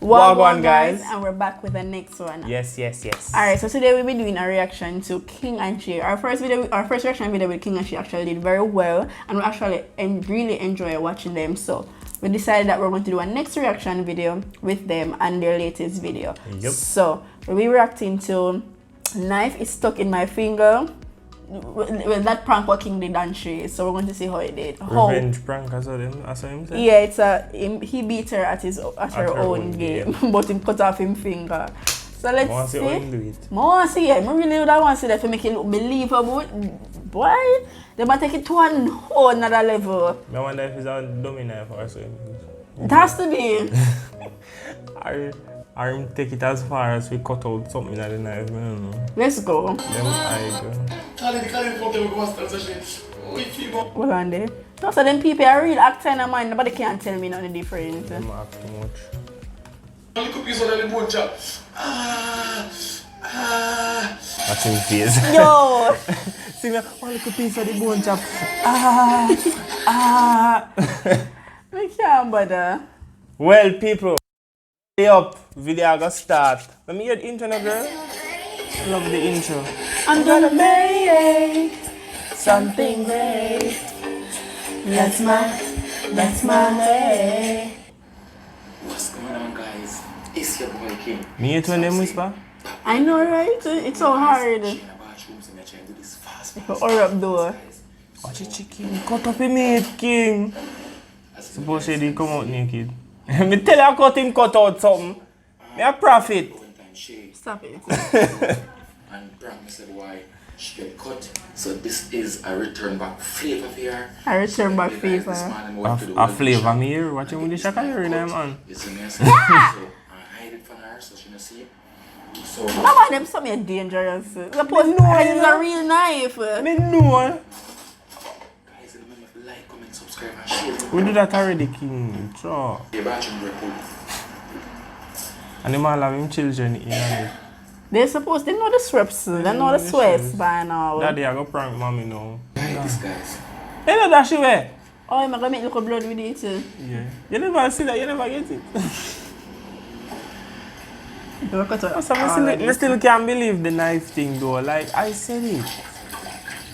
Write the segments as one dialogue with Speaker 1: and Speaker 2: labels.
Speaker 1: Wagwan guys.
Speaker 2: And we're back with the next one.
Speaker 1: Yes.
Speaker 2: Alright, so today we'll be doing a reaction to King and Shay. Our first reaction video with King and Shay actually did very well, and we actually really enjoy watching them. So we decided that we're going to do a next reaction video with them and their latest video.
Speaker 1: Yep.
Speaker 2: So we'll be reacting to Knife is Stuck in My Finger. Well, that prank what King did on Shay, so we're going to see how it did.
Speaker 1: Revenge prank, I saw him say.
Speaker 2: Yeah, it's he beat her at her own game, but he cut off his finger. So let's see. More see it. I really would want to see that to make it look believable. Boy, they might take it to one whole another level.
Speaker 1: I wonder if it's a dummy knife or something.
Speaker 2: It has to be.
Speaker 1: I take it as far as we cut out something at the knife. I don't know.
Speaker 2: Let's go. Hold on there. No, so them people are real actor in mind. Nobody can tell me nothing different.
Speaker 1: I'm act too much. That's his face.
Speaker 2: Yo!
Speaker 1: See me, one little piece of the bone chop.
Speaker 2: I can't bother.
Speaker 1: Well, people, stay up. Video gonna start. Let me hear the intro now, girl. I love the intro.
Speaker 2: I'm gonna make something great. That's my way.
Speaker 3: What's going on, guys? It's your boy King.
Speaker 1: Me hate when them whisper.
Speaker 2: I know, right? It's so hard. Or up door.
Speaker 1: Watch it, chicken. Cut up him meat, King. Suppose he come out naked. Me tell you, cut him cut out something. Me a profit.
Speaker 2: Stop it.
Speaker 3: And Brown said why she get cut. So this is a return back flavor here.
Speaker 2: A return back flavor.
Speaker 1: A flavor me here. Watch him with the shaka here, man.
Speaker 3: It's a mess. So I hide it from her so she don't see it. So
Speaker 2: Mama, them something dangerous. Suppose it's a real knife.
Speaker 1: Me know.
Speaker 3: guys, remember to like, comment, subscribe and share.
Speaker 1: We do that already, King. Sure.
Speaker 3: The bathroom report.
Speaker 1: And the man have him children in it.
Speaker 2: They know the sweats. They know the sweats by now.
Speaker 1: Daddy, I go prank mommy now.
Speaker 3: These guys.
Speaker 1: You know that she wear?
Speaker 2: Oh, I'm gonna make little blood with it.
Speaker 1: Yeah. You never see that, you never get it. I still can't believe the knife thing though. Like, I said it.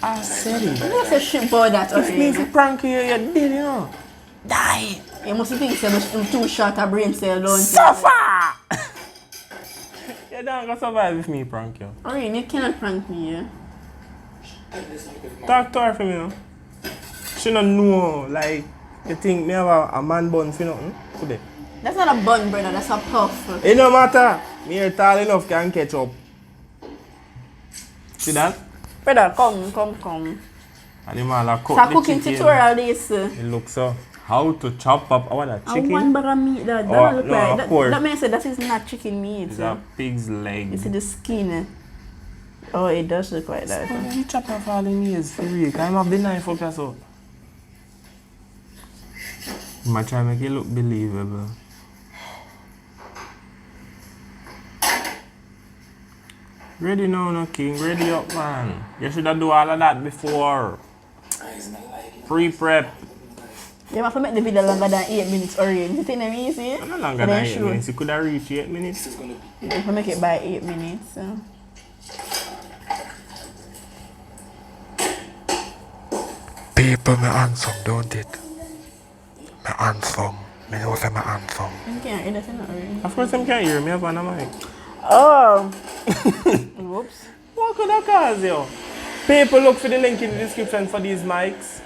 Speaker 2: You must say shit about that.
Speaker 1: If me to prank you, you did, you know.
Speaker 2: Die. You must think you're too short a brain cell, don't you?
Speaker 1: Suffer! You don't gonna survive if me prank you.
Speaker 2: Orain, you cannot prank me, yeah?
Speaker 1: Talk to her for me, you know. She don't know, like, you think me have a man bun for nothing? Today.
Speaker 2: That's not a bun, brother. That's a puff.
Speaker 1: It no matter. Me here tall enough can catch up. See that?
Speaker 2: Brother, come.
Speaker 1: And the man like
Speaker 2: It's a cooking tutorial this.
Speaker 1: It looks so. How to chop up our chicken?
Speaker 2: One bag of meat that look like that means that is not chicken meat.
Speaker 1: It's a pig's leg.
Speaker 2: You see the skin. Oh, it does look like that.
Speaker 1: So you chop off all the meats for real. I have the knife up so. I might try to make it look believable. Ready now, no King. Ready up, man. You should have done all of that before. Pre-prep.
Speaker 2: You have to make the video longer than 8 minutes, Orain. You think them easy?
Speaker 1: No longer than 8 minutes. You could have reached 8 minutes.
Speaker 2: You have to make it by 8 minutes. So.
Speaker 4: People, me handsome, don't it? Me handsome. Me know say me handsome.
Speaker 2: You can't hear that, Orain.
Speaker 1: Of course, I can't hear me. I have a mic.
Speaker 2: Oh. Whoops.
Speaker 1: What could that cause you? People, look for the link in the description for these mics.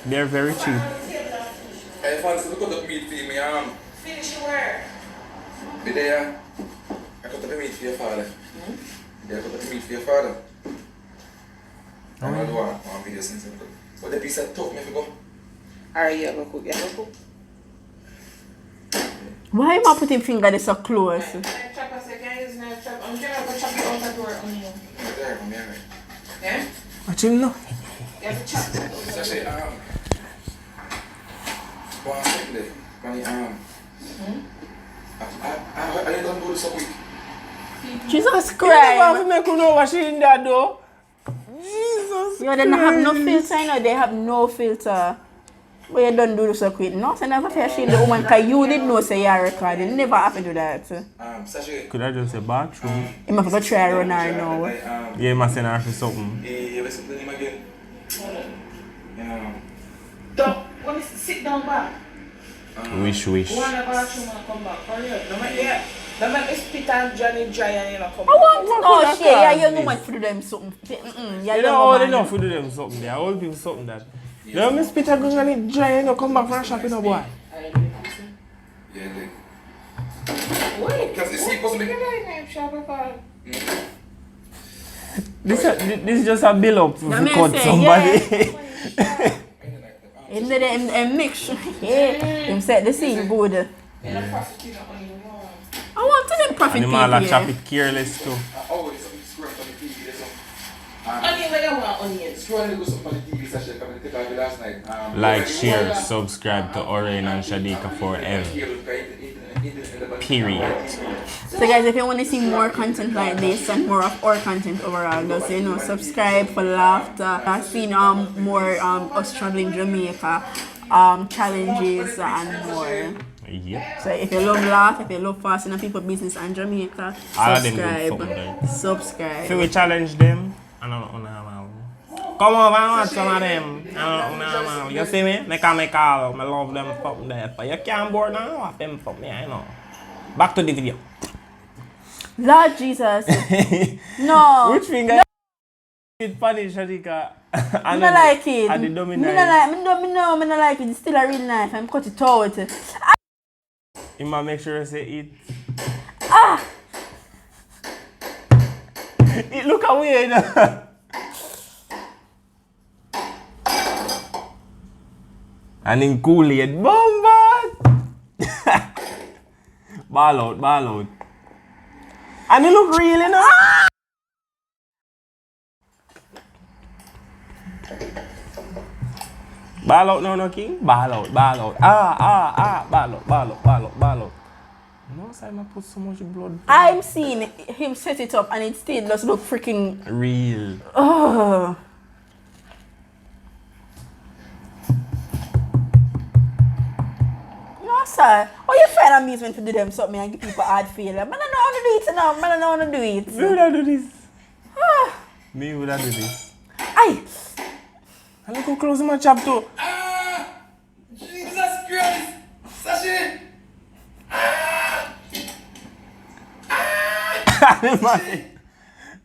Speaker 1: They're very cheap.
Speaker 5: Hey, Fancy, look at the meat for me.
Speaker 6: Finish your work.
Speaker 5: Be there. I got the meat for your father. Yeah, I got the meat for your father. I'm going to do one video since I'm good. But the piece of tough, me if you go.
Speaker 6: Alright, you go cook. You go cook.
Speaker 2: Why am I putting finger this so close?
Speaker 6: Chop a second, use my chop. I'm gonna go chop it out of door on you.
Speaker 5: There, come here.
Speaker 6: Yeah?
Speaker 1: Watch him now.
Speaker 6: You have to chop it.
Speaker 5: So I say, one second there. When you, I don't do this so quick.
Speaker 2: Jesus
Speaker 1: You never have
Speaker 2: Christ.
Speaker 1: to make you know what she in there though. Jesus
Speaker 2: Yo, they don't have no filter, you know, they have no filter. But you don't do this so quick. No, so never fair shame the woman because you didn't know say you're recording. Never have to do that.
Speaker 5: Sashay.
Speaker 1: Could I just say bathroom?
Speaker 2: You must go try run her now.
Speaker 1: Yeah, you must send her for something.
Speaker 5: You ever seen him again? Yeah.
Speaker 6: Don't want to sit down back.
Speaker 1: Wish.
Speaker 6: One of bathroom and come back. For real. Don't make me spit on Johnny Dry and you know come
Speaker 2: I want to know,
Speaker 1: that's
Speaker 2: Shay, yeah,
Speaker 1: all
Speaker 2: you know
Speaker 1: this.
Speaker 2: much for them something.
Speaker 1: You don't old enough to do them something there. Old people something that. You know, Miss Peter going to need dry and you come back from the shop, you know, boy.
Speaker 5: Yeah, like.
Speaker 6: Wait.
Speaker 5: Because you see, possibly.
Speaker 1: This is just a bill up
Speaker 2: That
Speaker 1: to
Speaker 2: means
Speaker 1: cut
Speaker 2: say,
Speaker 1: somebody.
Speaker 2: In the mix. Yeah. Him said the scene good. I want to them profit
Speaker 1: And the man like chop
Speaker 2: people.
Speaker 1: it careless too.
Speaker 5: Oh, it's something screwed on the TV. There's some.
Speaker 6: Onion, when you want onions.
Speaker 5: Screwed on the something on the TV session. Coming to take out last night.
Speaker 1: Like, share, subscribe to Orain and Shadeka forever. Period.
Speaker 2: So guys, if you want to see more content like this and more of our content overall, just subscribe for laughter. I've seen more us traveling Jamaica, challenges and more.
Speaker 1: Yep.
Speaker 2: So if you love laugh, if you love fasting and people business and Jamaica,
Speaker 1: All of them good something
Speaker 2: subscribe.
Speaker 1: there.
Speaker 2: Subscribe.
Speaker 1: So we challenge them. I don't know. Come over and watch some of them. I don't know. You see me? Make a call. I love them something there. But you can't board now. Watch them something, I know. Back to the video.
Speaker 2: Lord Jesus. No.
Speaker 1: Which finger? It's funny, Shadeka.
Speaker 2: I don't like it.
Speaker 1: And the
Speaker 2: I
Speaker 1: dominant.
Speaker 2: don't like it. It's still a real knife. I'm cut it out.
Speaker 1: You must make sure you say it. It look away, you know. And in Kool-Aid, bomba! Ball out. And it look real, you know. Ball out now, no king? Ball out. Ball out. No, sir, I put so much blood.
Speaker 2: I'm seeing him set it up and it still does look freaking.
Speaker 1: Real.
Speaker 2: Oh. No, sir. Oh, you find amusement to do them something and give people hard feeling. Man, I don't know how to do it now. Man, I don't know how to do it.
Speaker 1: Me would I do this? Me would I do this?
Speaker 2: Aye.
Speaker 1: And look how close my chap too.
Speaker 5: Jesus Christ! Sashay!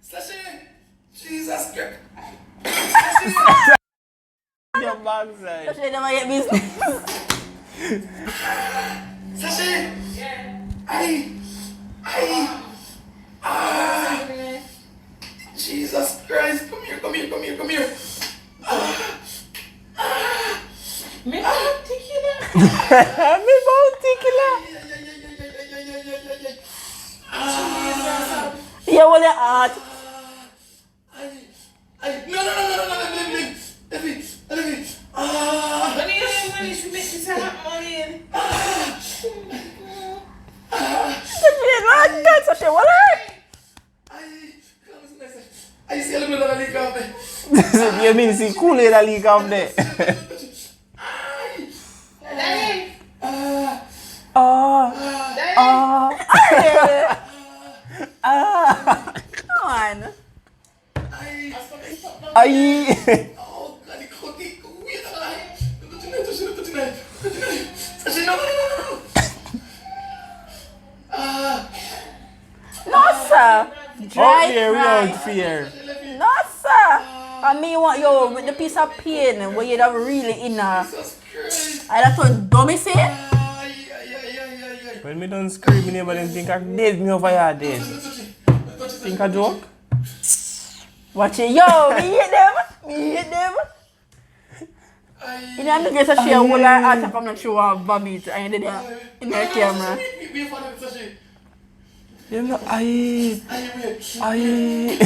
Speaker 5: Sashay! Jesus Christ!
Speaker 1: Your backside.
Speaker 2: Especially them get business.
Speaker 5: Sashay! Aye! Jesus Christ! Come here!
Speaker 6: Me particular.
Speaker 1: Me particular.
Speaker 2: You want your heart.
Speaker 5: No, let me.
Speaker 6: When you should make this happen.
Speaker 2: That's such a water.
Speaker 5: I see a little bit of a leak out there.
Speaker 1: You mean see Kool-Aid a leak out there?
Speaker 6: Daddy.
Speaker 2: Come on.
Speaker 1: Aye.
Speaker 5: Oh, God, the cookie. Wait, tonight. Sashay, no.
Speaker 2: No, sir.
Speaker 1: Out there
Speaker 2: cry.
Speaker 1: without fear.
Speaker 2: No, sir. I mean, you want you with the piece of pain where you'd have really in her.
Speaker 5: Jesus Christ.
Speaker 2: I that's what dummy say.
Speaker 1: When me done screaming, everybody think I dead me over here dead. Think I joke?
Speaker 2: Watch it. Yo, me hate them. You know, I'm not going to share all our art if I'm not sure how vomit and then in her camera.
Speaker 1: You know, aye.
Speaker 2: Aye.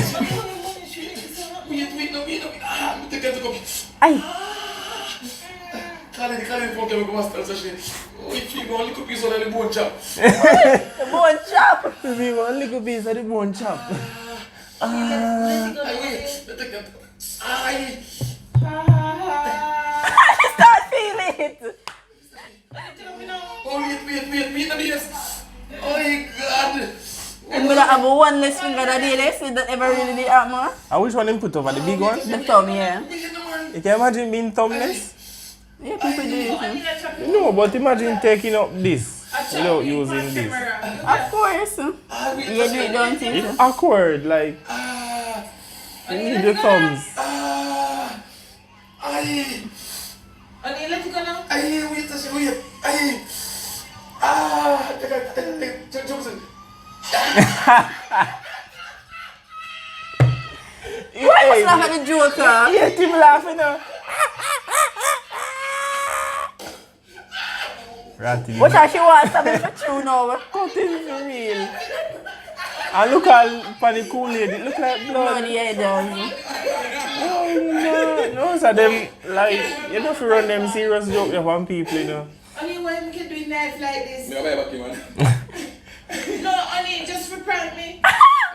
Speaker 5: Cala il fuoco come sta Sashay. Oh, il figo, only cookies on the bone chop.
Speaker 2: The bone chop.
Speaker 1: Me one little piece of the bone chop.
Speaker 5: Aye.
Speaker 2: Start feeling. it.
Speaker 5: Oh, wait, the beers. Oh, my God.
Speaker 2: I'm gonna have one less finger than the less. Is that ever really the armor?
Speaker 1: I wish one him put over the big one.
Speaker 2: The thumb, yeah.
Speaker 1: You can imagine being thumbless?
Speaker 2: Yeah, people do it.
Speaker 1: No, but imagine taking up this without using this.
Speaker 2: Of course. You do it, don't you?
Speaker 1: It's awkward, like you need the thumbs.
Speaker 5: Aye.
Speaker 6: Honey, let it go now.
Speaker 5: Aye, wait. Aye. Johnson.
Speaker 2: Why was laughing at the Joker?
Speaker 1: Yeah, keep laughing now. Ratty.
Speaker 2: What she wants to be for true now?
Speaker 1: Cutting for real. And look at the Kool-Aid, it look like blood.
Speaker 2: Blood, yeah, it does.
Speaker 1: Oh no, no, so them like you don't have to run them serious jokes on people, you know.
Speaker 6: Honey, why we can do knife like this?
Speaker 5: Me buy back you, man.
Speaker 6: No, honey, just for prank me.
Speaker 5: I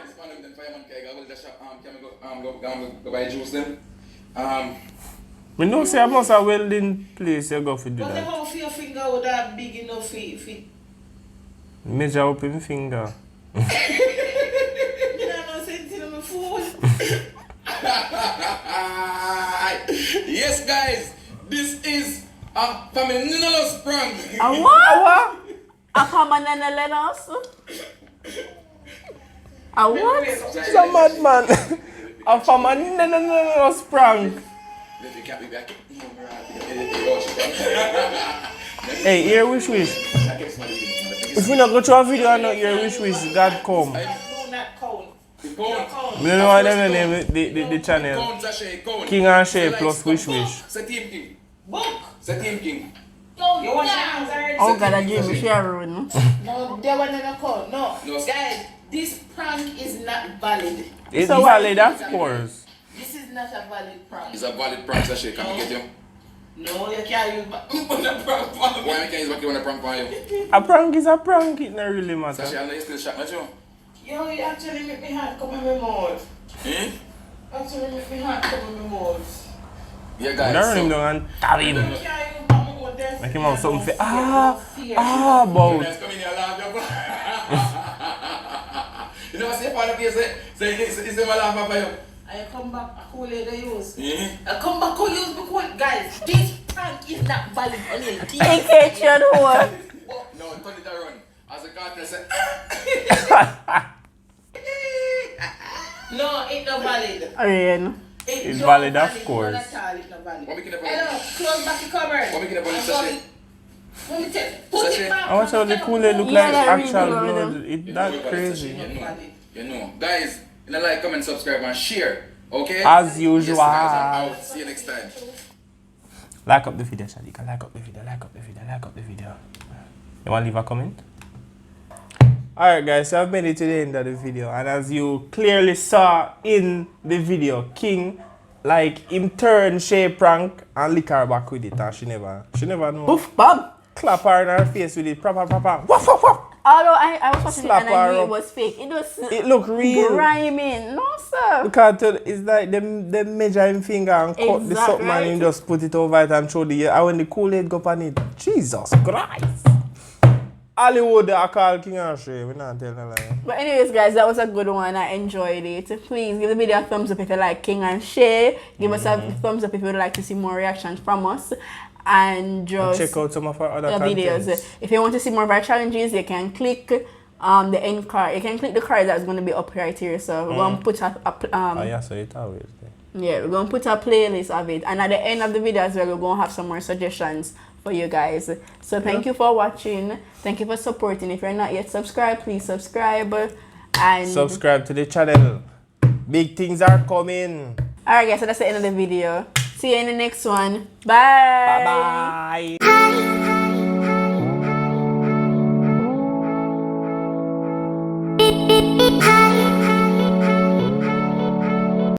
Speaker 5: just want them fireman keg. I will just shop. Can we go buy juice them?
Speaker 1: We know say I must have welding place you go for do
Speaker 6: But
Speaker 1: that.
Speaker 6: how for your finger would that big enough fit?
Speaker 1: Measure up him finger.
Speaker 6: You don't know sense in my phone.
Speaker 5: Yes, guys, this is a phenomenal prank.
Speaker 2: A what? A common and a Lennox? A what?
Speaker 1: She's a madman. A family no sprang.
Speaker 5: If you can't be back,
Speaker 1: Hey, here wish. If we not go to a video and not hear wish, God come.
Speaker 6: No, not count.
Speaker 5: the count.
Speaker 1: You know what them name the channel?
Speaker 5: Count, Shay, count.
Speaker 1: King and Shay
Speaker 5: So,
Speaker 1: plus
Speaker 5: like,
Speaker 1: Wish.
Speaker 5: Say Team King.
Speaker 6: Book.
Speaker 5: Say Team King.
Speaker 6: No, you wash your hands already.
Speaker 2: Oh God, I dream she a ruin.
Speaker 6: No, they want to count. No,
Speaker 5: No.
Speaker 6: guys, this prank is not valid.
Speaker 1: It's
Speaker 2: So
Speaker 1: valid, of course.
Speaker 6: This is not a valid prank.
Speaker 5: It's a valid prank, Shay. Can we get you?
Speaker 6: No, you can't use back.
Speaker 5: Why I can't use back you on a prank for you?
Speaker 1: A prank is a prank, it not really
Speaker 5: Sashay,
Speaker 1: matter.
Speaker 5: I know you still shock, not you?
Speaker 6: Yo, you actually make me heart come in my mouth.
Speaker 5: Eh?
Speaker 6: Actually make me heart come in my mouth.
Speaker 5: Yeah,
Speaker 1: You
Speaker 5: guys.
Speaker 1: don't run him down and stab him.
Speaker 6: You can't use back my mouth. There's
Speaker 1: Make him
Speaker 6: fear,
Speaker 1: have something
Speaker 6: no
Speaker 1: for
Speaker 6: fear, no fear.
Speaker 1: about.
Speaker 5: Let's come in here, laugh, you know, say part of you say it's my laugh for you.
Speaker 6: I come back, I call it the use.
Speaker 5: Eh?
Speaker 6: I come back, I use the code. Guys, this prank is not valid. Only this.
Speaker 2: Vacation what?
Speaker 5: No, turn it around. As a cartel say,
Speaker 6: No, it's not valid.
Speaker 2: Ariane.
Speaker 1: It's
Speaker 6: not
Speaker 1: valid, of course.
Speaker 6: Not at all, it's not valid.
Speaker 5: what making a
Speaker 6: Hello, close back the cupboard.
Speaker 5: What making a police sachet?
Speaker 6: Let me tell you. Put
Speaker 5: Sachet.
Speaker 6: it back.
Speaker 1: I watch how the Kool-Aid look
Speaker 2: Yeah,
Speaker 1: like
Speaker 2: that really
Speaker 1: actual
Speaker 2: good.
Speaker 1: blood. It's
Speaker 5: You
Speaker 1: that
Speaker 5: know,
Speaker 1: crazy.
Speaker 5: You know. You know. Guys, like, comment, subscribe, and share. Okay?
Speaker 1: As
Speaker 5: Yes,
Speaker 1: usual.
Speaker 5: guys, I'm out. See you next time.
Speaker 1: Like up the video, Shadeka. Like up the video. Like up the video. Like up the video. You want to leave a comment? Alright guys, so I've made it to the end of the video, and as you clearly saw in the video, King, like, him turn Shay prank and lick her back with it, and she never know.
Speaker 2: Poof, bam.
Speaker 1: Clap her in her face with it, proper. Woof, woof, woof.
Speaker 2: Although I was watching
Speaker 1: Slap
Speaker 2: it and I
Speaker 1: her
Speaker 2: knew
Speaker 1: up.
Speaker 2: it was fake. It was
Speaker 1: It look real.
Speaker 2: grimy. No, sir.
Speaker 1: Because it's like them measure him finger and cut the
Speaker 2: Exact,
Speaker 1: something and him
Speaker 2: right.
Speaker 1: just put it over it and throw the and when the Kool-Aid go up on it. Jesus Christ. Hollywood I call King and Shay, we not telling a lie.
Speaker 2: But anyways, guys, that was a good one. I enjoyed it. Please give the video a thumbs up if you like King and Shay. Give us a thumbs up if you would like to see more reactions from us. And just
Speaker 1: Check out some of our other
Speaker 2: the videos.
Speaker 1: contents.
Speaker 2: If you want to see more of our challenges, you can click the end card. You can click the card that's going to be up right here. So we're going to put
Speaker 1: Oh yeah, so it always there.
Speaker 2: yeah, we're going to put a playlist of it. And at the end of the video as well, we're going to have some more suggestions for you guys. So thank you for watching. Thank you for supporting. If you're not yet subscribed, please subscribe. And
Speaker 1: Subscribe to the channel. Big things are coming.
Speaker 2: alright guys, so that's the end of the video. See you in the next one. Bye.
Speaker 1: Bye bye.